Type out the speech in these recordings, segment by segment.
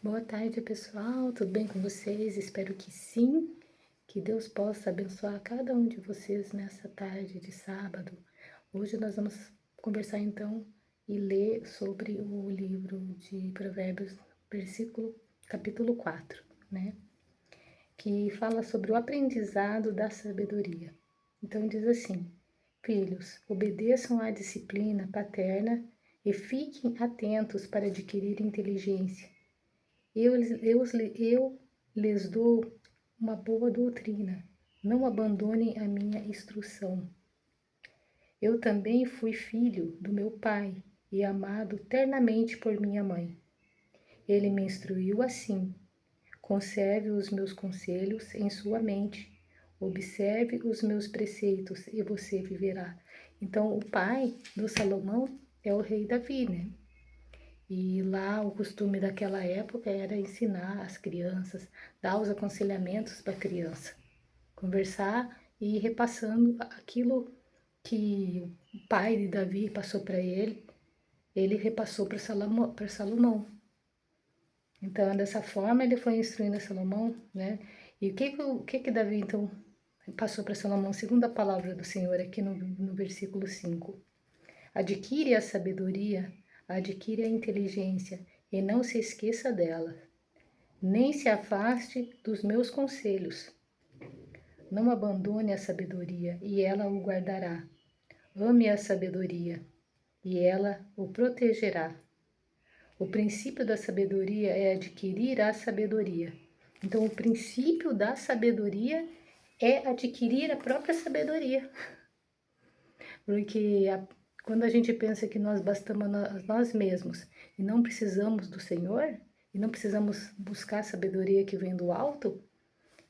Boa tarde, pessoal. Tudo bem com vocês? Espero que sim. Que Deus possa abençoar cada um de vocês nessa tarde de sábado. Hoje nós vamos conversar então e ler sobre o livro de Provérbios, capítulo 4, né? Que fala sobre o aprendizado da sabedoria. Então diz assim: Filhos, obedeçam à disciplina paterna e fiquem atentos para adquirir inteligência. Eu lhes dou uma boa doutrina. Não abandonem a minha instrução. Eu também fui filho do meu pai e amado ternamente por minha mãe. Ele me instruiu assim: conserve os meus conselhos em sua mente. Observe os meus preceitos e você viverá. Então, o pai do Salomão é o rei Davi, né? E lá o costume daquela época era ensinar as crianças, dar os aconselhamentos para a criança, conversar e ir repassando aquilo que o pai de Davi passou para ele repassou para Salomão. Então, dessa forma, ele foi instruindo a Salomão, né? E o que Davi, então, passou para Salomão, segundo a palavra do Senhor, aqui no versículo 5. Adquire a sabedoria, adquire a inteligência, e não se esqueça dela. Nem se afaste dos meus conselhos. Não abandone a sabedoria, e ela o guardará. Ame a sabedoria, e ela o protegerá. O princípio da sabedoria é adquirir a sabedoria. Então, o princípio da sabedoria é adquirir a própria sabedoria. Porque quando a gente pensa que nós bastamos nós mesmos e não precisamos do Senhor, e não precisamos buscar a sabedoria que vem do alto,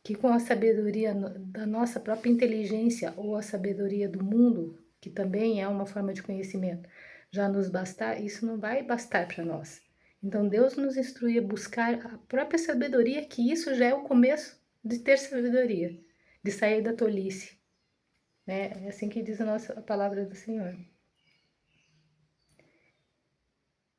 que com a sabedoria da nossa própria inteligência ou a sabedoria do mundo, que também é uma forma de conhecimento, já nos bastar, isso não vai bastar para nós. Então Deus nos instrui a buscar a própria sabedoria, que isso já é o começo de ter sabedoria, de sair da tolice, né? É assim que diz a palavra do Senhor.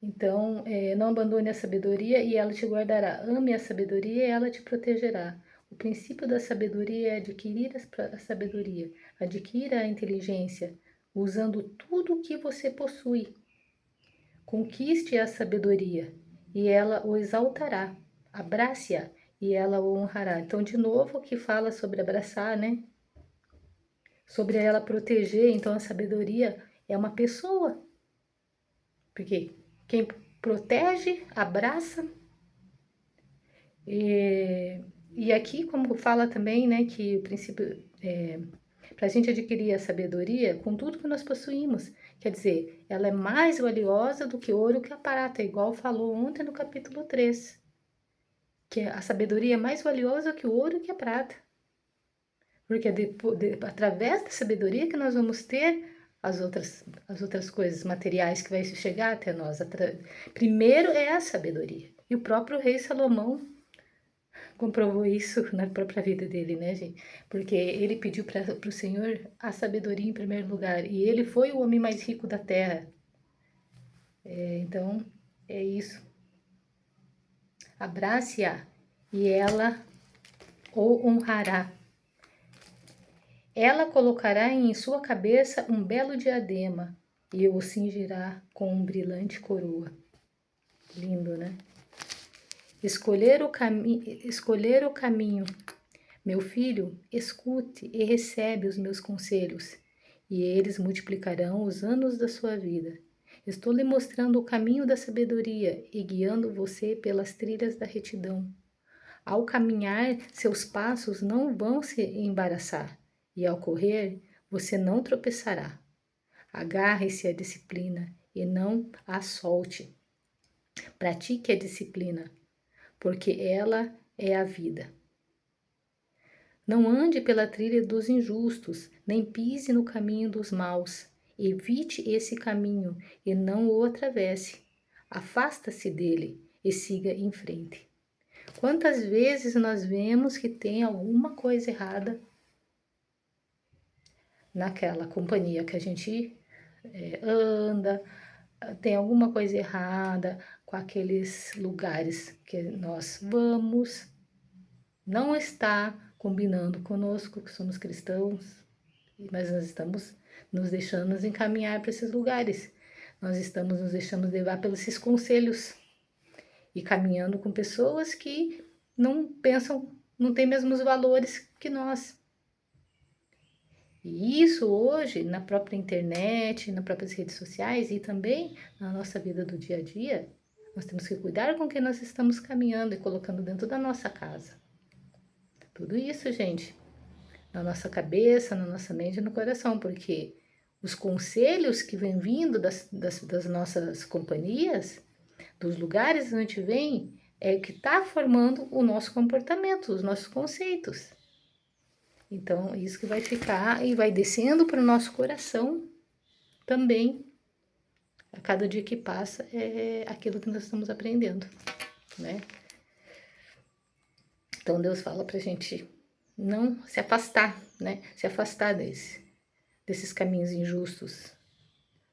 Então, não abandone a sabedoria e ela te guardará. Ame a sabedoria e ela te protegerá. O princípio da sabedoria é adquirir a sabedoria. Adquira a inteligência, usando tudo o que você possui. Conquiste a sabedoria e ela o exaltará. Abrace-a e ela o honrará. Então, de novo, que fala sobre abraçar, né? Sobre ela proteger. Então, a sabedoria é uma pessoa. Porque quem protege, abraça. E aqui, como fala também, né, que o princípio para a gente adquirir a sabedoria com tudo que nós possuímos. Quer dizer, ela é mais valiosa do que ouro que a prata, igual falou ontem no capítulo 3. Que a sabedoria é mais valiosa que o ouro e que a prata. Porque através da sabedoria que nós vamos ter as outras coisas materiais que vai chegar até nós. Primeiro é a sabedoria. E o próprio rei Salomão comprovou isso na própria vida dele, né, gente? Porque ele pediu para o Senhor a sabedoria em primeiro lugar. E ele foi o homem mais rico da terra. Então, é isso. Abrace-a e ela o honrará. Ela colocará em sua cabeça um belo diadema e o cingirá com um brilhante coroa. Lindo, né? Escolher o caminho. Meu filho, escute e recebe os meus conselhos, e eles multiplicarão os anos da sua vida. Estou lhe mostrando o caminho da sabedoria e guiando você pelas trilhas da retidão. Ao caminhar, seus passos não vão se embaraçar, e ao correr, você não tropeçará. Agarre-se à disciplina e não a solte. Pratique a disciplina, porque ela é a vida. Não ande pela trilha dos injustos, nem pise no caminho dos maus. Evite esse caminho e não o atravesse. Afasta-se dele e siga em frente. Quantas vezes nós vemos que tem alguma coisa errada naquela companhia que a gente anda, tem alguma coisa errada, com aqueles lugares que nós vamos, não está combinando conosco, que somos cristãos, mas nós estamos nos deixando nos encaminhar para esses lugares. Nós estamos nos deixando levar pelos esses conselhos e caminhando com pessoas que não pensam, não têm mesmos valores que nós. E isso hoje, na própria internet, nas próprias redes sociais e também na nossa vida do dia a dia, nós temos que cuidar com quem nós estamos caminhando e colocando dentro da nossa casa. Tudo isso, gente, na nossa cabeça, na nossa mente e no coração, porque os conselhos que vêm vindo das nossas companhias, dos lugares onde a gente vem, é o que está formando o nosso comportamento, os nossos conceitos. Então, isso que vai ficar e vai descendo para o nosso coração também. A cada dia que passa é aquilo que nós estamos aprendendo, né? Então, Deus fala para a gente não se afastar, né? Se afastar desses caminhos injustos,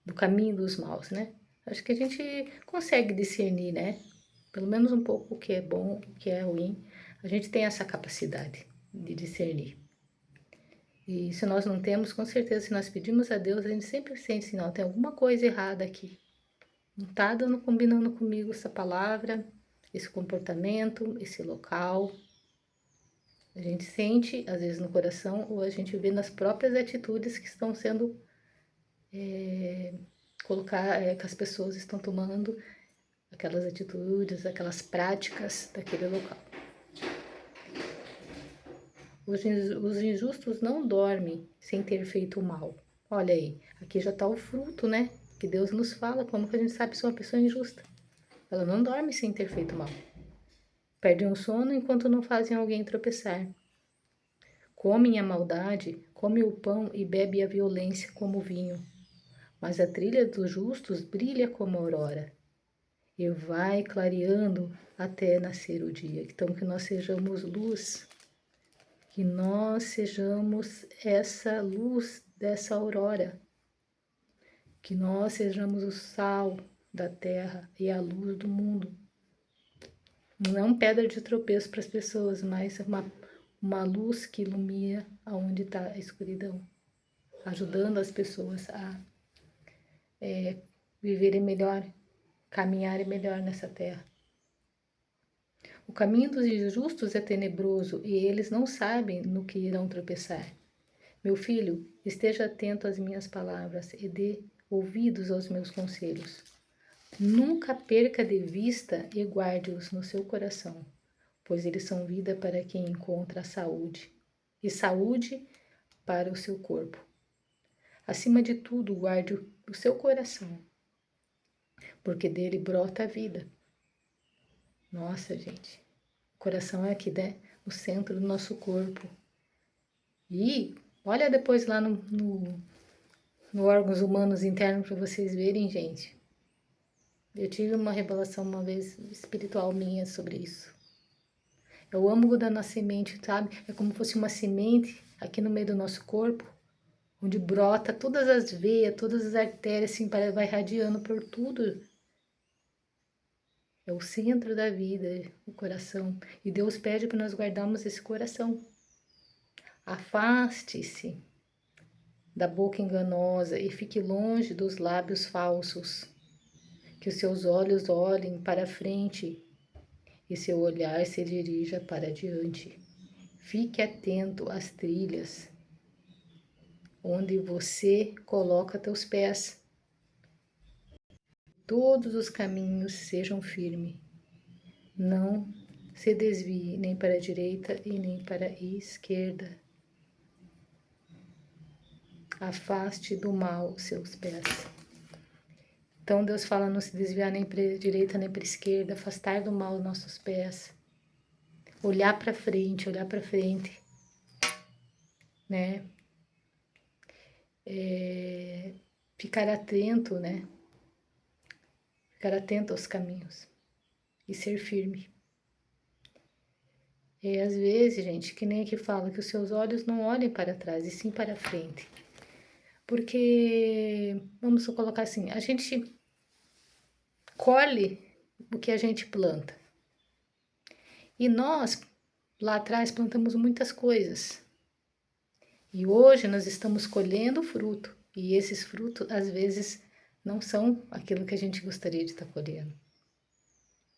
do caminho dos maus, né? Acho que a gente consegue discernir, né? Pelo menos um pouco o que é bom, o que é ruim. A gente tem essa capacidade de discernir. E se nós não temos, com certeza, se nós pedimos a Deus, a gente sempre sente assim, não, tem alguma coisa errada aqui. Não está combinando comigo essa palavra, esse comportamento, esse local. A gente sente, às vezes, no coração, ou a gente vê nas próprias atitudes que estão sendo que as pessoas estão tomando aquelas atitudes, aquelas práticas daquele local. Os injustos não dormem sem ter feito o mal. Olha aí, aqui já está o fruto, né? Que Deus nos fala, como que a gente sabe se é uma pessoa injusta. Ela não dorme sem ter feito mal. Perdem o sono enquanto não fazem alguém tropeçar. Comem a maldade, comem o pão e bebem a violência como vinho. Mas a trilha dos justos brilha como a aurora e vai clareando até nascer o dia. Então, que nós sejamos luz, que nós sejamos essa luz dessa aurora, que nós sejamos o sal da terra e a luz do mundo. Não pedra de tropeço para as pessoas, mas uma luz que ilumina aonde está a escuridão, ajudando as pessoas a viverem melhor, caminharem melhor nessa terra. O caminho dos injustos é tenebroso e eles não sabem no que irão tropeçar. Meu filho, esteja atento às minhas palavras e dê ouvidos aos meus conselhos. Nunca perca de vista e guarde-os no seu coração, pois eles são vida para quem encontra a saúde, e saúde para o seu corpo. Acima de tudo, guarde o seu coração, porque dele brota a vida. Nossa, gente, o coração é aqui, né? No centro do nosso corpo. E olha depois lá no órgãos humanos internos para vocês verem, gente. Eu tive uma revelação uma vez espiritual minha sobre isso. É o âmago da nossa semente, sabe? É como se fosse uma semente aqui no meio do nosso corpo, onde brota todas as veias, todas as artérias, assim, vai irradiando por tudo. É o centro da vida, o coração. E Deus pede para nós guardarmos esse coração. Afaste-se da boca enganosa e fique longe dos lábios falsos. Que os seus olhos olhem para frente e seu olhar se dirija para diante. Fique atento às trilhas onde você coloca teus pés. Todos os caminhos sejam firmes. Não se desvie nem para a direita e nem para a esquerda. Afaste do mal os seus pés. Então Deus fala não se desviar nem para a direita nem para a esquerda, afastar do mal os nossos pés. Olhar para frente, né? Ficar atento, né? Ficar atento aos caminhos e ser firme. E às vezes, gente, que nem aqui fala, que os seus olhos não olhem para trás e sim para frente. Porque, vamos colocar assim, a gente colhe o que a gente planta. E nós, lá atrás, plantamos muitas coisas. E hoje nós estamos colhendo fruto. E esses frutos, às vezes, não são aquilo que a gente gostaria de estar colhendo.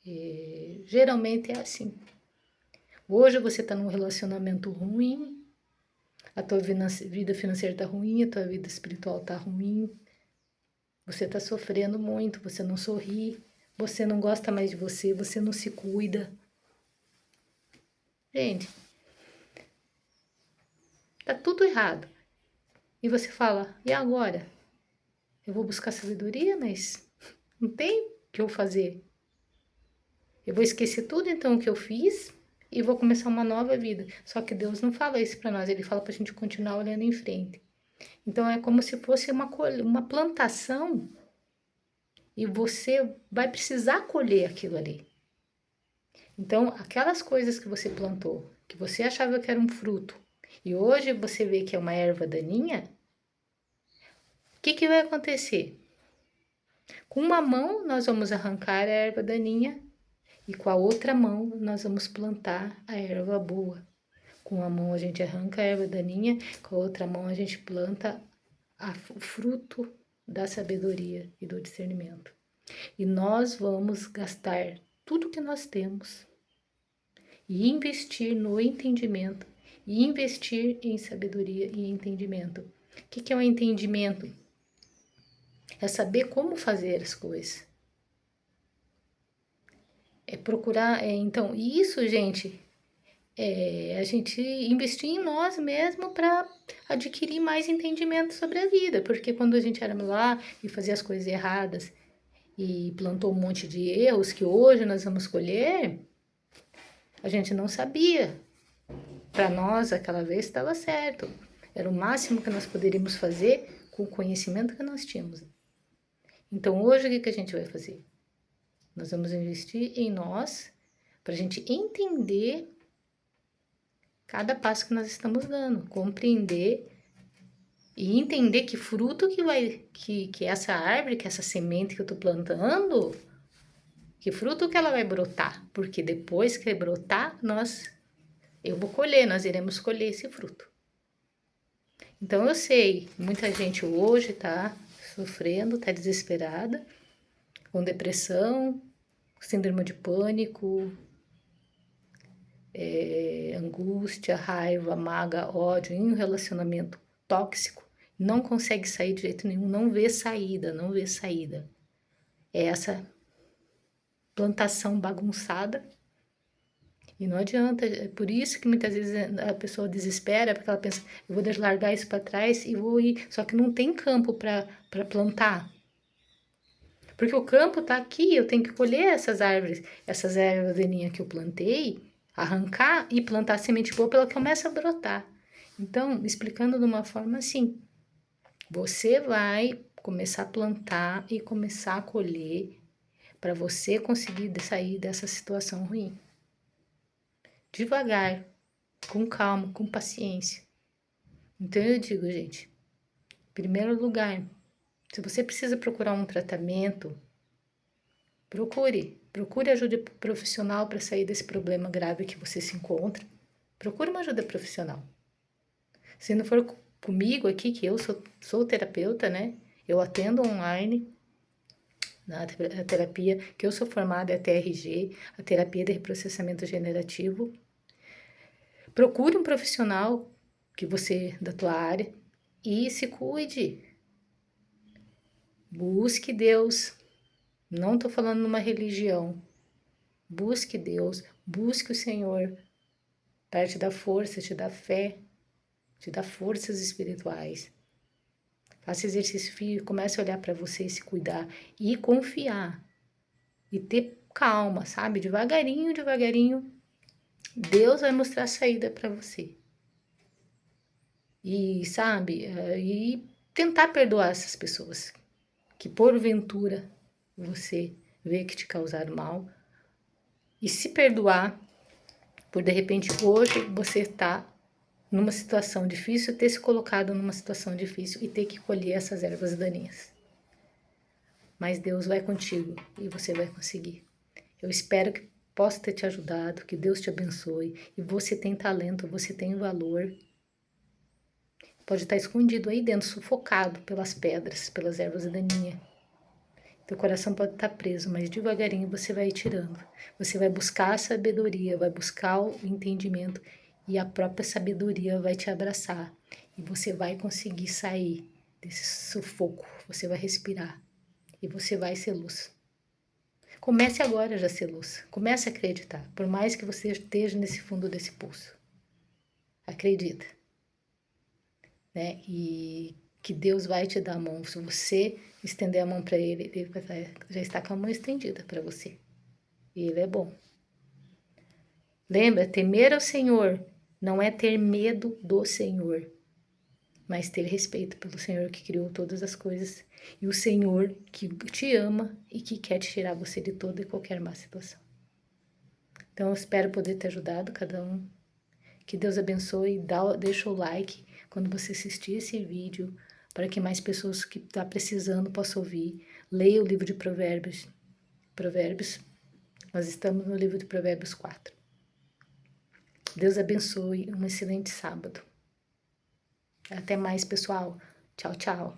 E, geralmente é assim. Hoje você está num relacionamento ruim, a tua vida financeira está ruim, a tua vida espiritual está ruim, você está sofrendo muito, você não sorri, você não gosta mais de você, você não se cuida. Gente, tá tudo errado. E você fala, e agora? Eu vou buscar sabedoria, mas não tem o que eu fazer. Eu vou esquecer tudo então o que eu fiz e vou começar uma nova vida. Só que Deus não fala isso para nós, Ele fala para a gente continuar olhando em frente. Então é como se fosse uma plantação e você vai precisar colher aquilo ali. Então, aquelas coisas que você plantou, que você achava que era um fruto, e hoje você vê que é uma erva daninha, o que vai acontecer? Com uma mão nós vamos arrancar a erva daninha e com a outra mão nós vamos plantar a erva boa. Com uma mão a gente arranca a erva daninha, com a outra mão a gente planta o fruto da sabedoria e do discernimento. E nós vamos gastar tudo que nós temos e investir no entendimento e investir em sabedoria e entendimento. O que é o entendimento? É saber como fazer as coisas. É procurar, então, isso, gente, a gente investir em nós mesmo para adquirir mais entendimento sobre a vida, porque quando a gente era lá e fazia as coisas erradas e plantou um monte de erros que hoje nós vamos colher, a gente não sabia. Para nós, aquela vez estava certo. Era o máximo que nós poderíamos fazer com o conhecimento que nós tínhamos. Então, hoje, o que a gente vai fazer? Nós vamos investir em nós para a gente entender cada passo que nós estamos dando, compreender e entender que fruto que essa árvore, que essa semente que eu estou plantando, que fruto que ela vai brotar, porque depois que brotar, eu vou colher, nós iremos colher esse fruto. Então eu sei, muita gente hoje está sofrendo, está desesperada, com depressão, síndrome de pânico, angústia, raiva, mágoa, ódio, em um relacionamento tóxico, não consegue sair de jeito nenhum, não vê saída, não vê saída. É essa plantação bagunçada. E não adianta, é por isso que muitas vezes a pessoa desespera, porque ela pensa, eu vou largar isso para trás e vou ir. Só que não tem campo para plantar. Porque o campo está aqui, eu tenho que colher essas ervas daninhas que eu plantei, arrancar e plantar semente boa para ela começar a brotar. Então, explicando de uma forma assim, você vai começar a plantar e começar a colher para você conseguir sair dessa situação ruim. Devagar, com calma, com paciência. Então eu digo, gente, em primeiro lugar, se você precisa procurar um tratamento, procure ajuda profissional para sair desse problema grave que você se encontra. Procure uma ajuda profissional. Se não for comigo aqui, que eu sou terapeuta, né? Eu atendo online na terapia, que eu sou formada é TRG, a terapia de reprocessamento generativo. Procure um profissional da tua área e se cuide. Busque Deus. Não estou falando numa religião. Busque Deus, busque o Senhor para te dar força, te dar fé, te dar forças espirituais. Faça exercício físico, comece a olhar para você e se cuidar e confiar e ter calma, sabe? Devagarinho, devagarinho, Deus vai mostrar a saída para você. E, sabe, e tentar perdoar essas pessoas que porventura você vê que te causaram mal e se perdoar por de repente hoje você estar numa situação difícil, ter se colocado numa situação difícil e ter que colher essas ervas daninhas. Mas Deus vai contigo e você vai conseguir. Eu espero que possa ter te ajudado, que Deus te abençoe. E você tem talento, você tem valor. Pode estar escondido aí dentro, sufocado pelas pedras, pelas ervas daninhas. Teu coração pode estar preso, mas devagarinho você vai tirando. Você vai buscar a sabedoria, vai buscar o entendimento e a própria sabedoria vai te abraçar. E você vai conseguir sair desse sufoco. Você vai respirar e você vai ser luz. Comece agora já a ser luz. Comece a acreditar, por mais que você esteja nesse fundo desse poço. Acredita, né? E que Deus vai te dar a mão. Se você estender a mão para Ele, Ele já está com a mão estendida para você. E Ele é bom. Lembra, temer ao Senhor não é ter medo do Senhor, mas ter respeito pelo Senhor que criou todas as coisas e o Senhor que te ama e que quer tirar você de toda e qualquer má situação. Então, eu espero poder ter ajudado cada um. Que Deus abençoe. Deixa o like quando você assistir esse vídeo, para que mais pessoas que estão precisando possam ouvir. Leia o livro de Provérbios. Nós estamos no livro de Provérbios 4. Deus abençoe. Um excelente sábado. Até mais, pessoal. Tchau, tchau.